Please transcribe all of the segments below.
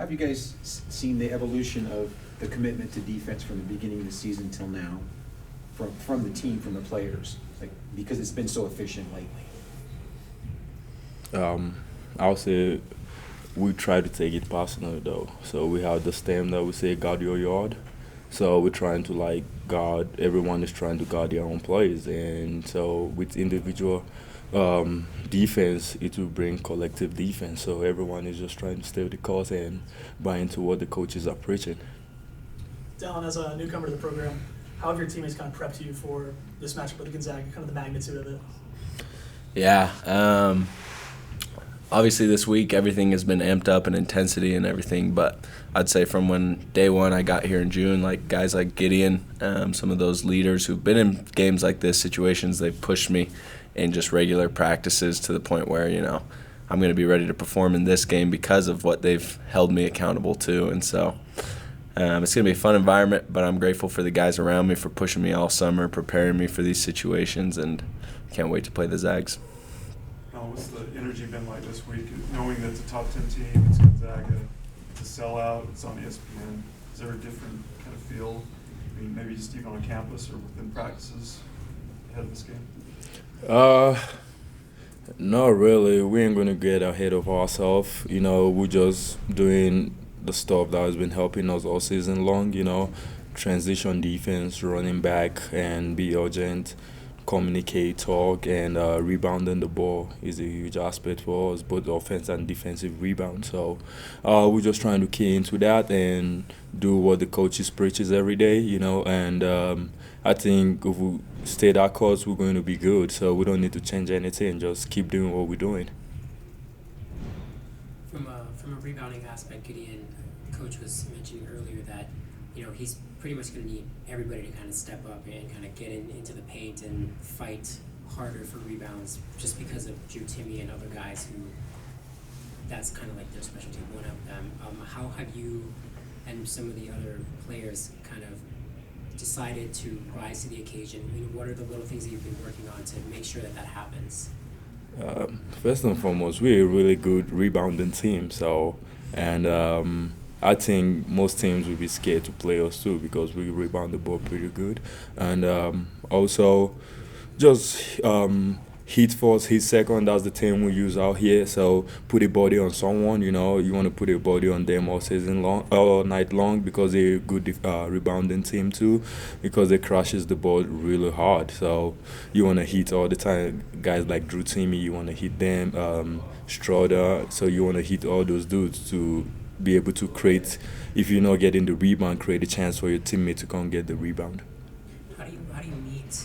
Have you guys seen the evolution of the commitment to defense from the beginning of the season till now, from the team, from the players, like because it's been so efficient lately? I would say we try to take it personal though. So we have the stem that we say guard your yard. So we're trying to like guard. Everyone is trying to guard their own plays, and so with individual defense, it will bring collective defense. So everyone is just trying to stay with the course and buy into what the coaches are preaching. Dallin, as a newcomer to the program, how have your teammates kind of prepped you for this matchup with Gonzaga, kind of the magnitude of it? Yeah. Obviously, this week everything has been amped up in intensity and everything, but I'd say from when day one I got here in June, like guys like Gideon, some of those leaders who've been in games like this, situations, they've pushed me in just regular practices to the point where, I'm going to be ready to perform in this game because of what they've held me accountable to. And so it's going to be a fun environment, but I'm grateful for the guys around me for pushing me all summer, preparing me for these situations, and I can't wait to play the Zags. What's the energy been like this week, knowing that it's a top 10 team, it's Gonzaga, it's a sellout, it's on ESPN? Is there a different kind of feel, maybe just even on campus or within practices ahead of this game? Not really. We ain't gonna get ahead of ourselves. We're just doing the stuff that has been helping us all season long. Transition defense, running back, and be urgent. Communicate, talk, and rebounding the ball is a huge aspect for us, both offense and defensive rebound. So we're just trying to key into that and do what the coaches preaches every day, and I think if we stay that course, we're going to be good. So we don't need to change anything, just keep doing what we're doing. From a rebounding aspect, Gideon, Coach was mentioning earlier that he's pretty much going to need everybody to kind of step up and kind of get into the paint and fight harder for rebounds just because of Drew Timme and other guys who that's kind of like their specialty, one of them. How have you and some of the other players kind of decided to rise to the occasion? What are the little things that you've been working on to make sure that happens? First and foremost, we're a really good rebounding team. I think most teams will be scared to play us too because we rebound the ball pretty good. And also, just hit first, hit second, that's the team we use out here. So put a body on someone, you want to put a body on them all night long because they're a good rebounding team too because they crashes the ball really hard. So you want to hit all the time. Guys like Drew Timme, you want to hit them, Stroder. So you want to hit all those dudes to be able to create, if you're not getting the rebound, create a chance for your teammate to come get the rebound. How do you meet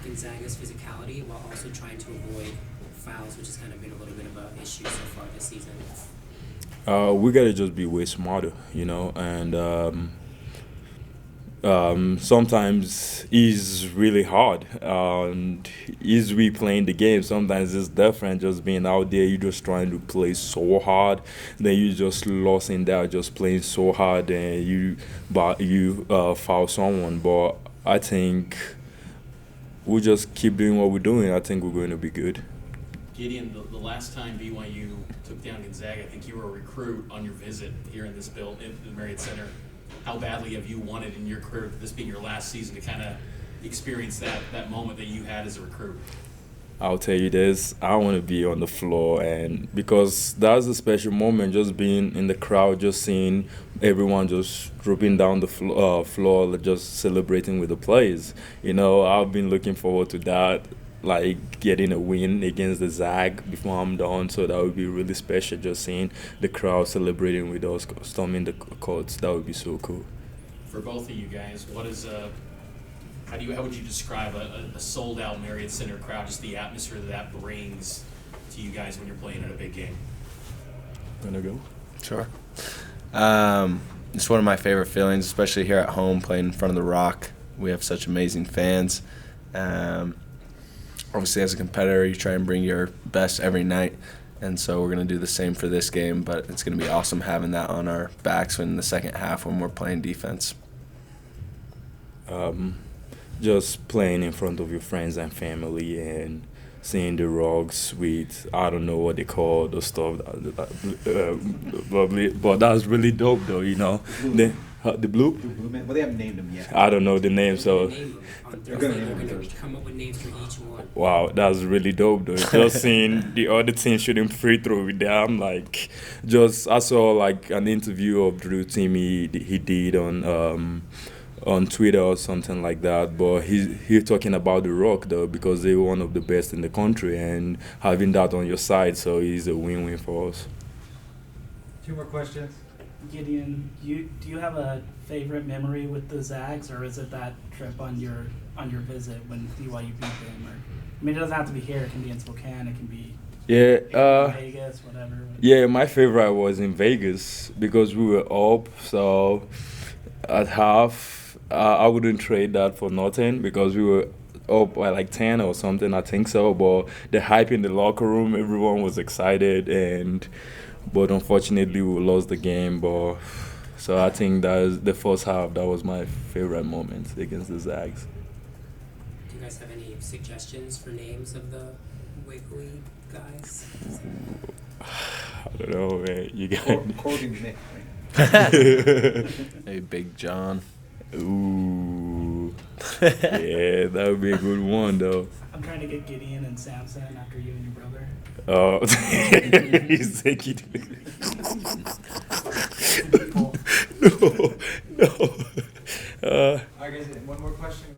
Gonzaga's physicality while also trying to avoid fouls, which has kind of been a little bit of an issue so far this season? We gotta just be way smarter, and sometimes it's really hard. And is we playing the game? Sometimes it's different. Just being out there, you're just trying to play so hard, then you just lost in there, just playing so hard, and you foul someone. But I think we just keep doing what we're doing. I think we're going to be good. Gideon, the last time BYU took down Gonzaga, I think you were a recruit on your visit here in this building, in the Marriott Center. How badly have you wanted in your career, this being your last season, to kind of experience that moment that you had as a recruit? I'll tell you this, I want to be on the floor, and because that's a special moment, just being in the crowd, just seeing everyone just dropping down the floor, just celebrating with the players. I've been looking forward to that, like getting a win against the Zag before I'm done, so that would be really special, just seeing the crowd celebrating with us, storming the courts. That would be so cool. For both of you guys, how would you describe a sold-out Marriott Center crowd, just the atmosphere that brings to you guys when you're playing in a big game? Gonna go? Sure. It's one of my favorite feelings, especially here at home playing in front of the Rock. We have such amazing fans. Obviously, as a competitor, you try and bring your best every night, and so we're going to do the same for this game, but it's going to be awesome having that on our backs in the second half when we're playing defense. Just playing in front of your friends and family and seeing the rocks with I don't know what they call the stuff, but that's really dope though. You know, the blue. Blue Man. Well, they haven't named them yet. I don't know the name, so. They're gonna name They're them gonna first. come up with names for each one. Wow, that's really dope though. Just seeing the other team shooting free throw with them, like, I saw like an interview of Drew Team he did on Twitter or something like that. But he's talking about the Rock though, because they're one of the best in the country, and having that on your side, so it's a win-win for us. 2 more questions. Gideon, do you have a favorite memory with the Zags, or is it that trip on your visit when BYU beat them? Or, I mean, it doesn't have to be here. It can be in Spokane. It can be Vegas, whatever. Yeah, my favorite was in Vegas because we were up. So at half, I wouldn't trade that for nothing because we were up by like 10 or something, I think so. But the hype in the locker room, everyone was excited, but unfortunately we lost the game. But so I think that was the first half. That was my favorite moment against the Zags. Do you guys have any suggestions for names of the Wiggly guys? I don't know, man. You got Quoting Nick, right? Hey, Big John. Ooh. Yeah, that would be a good one though. I'm trying to get Gideon and Samson after you and your brother. Oh, he's taking People. no. All right, guys, one more question.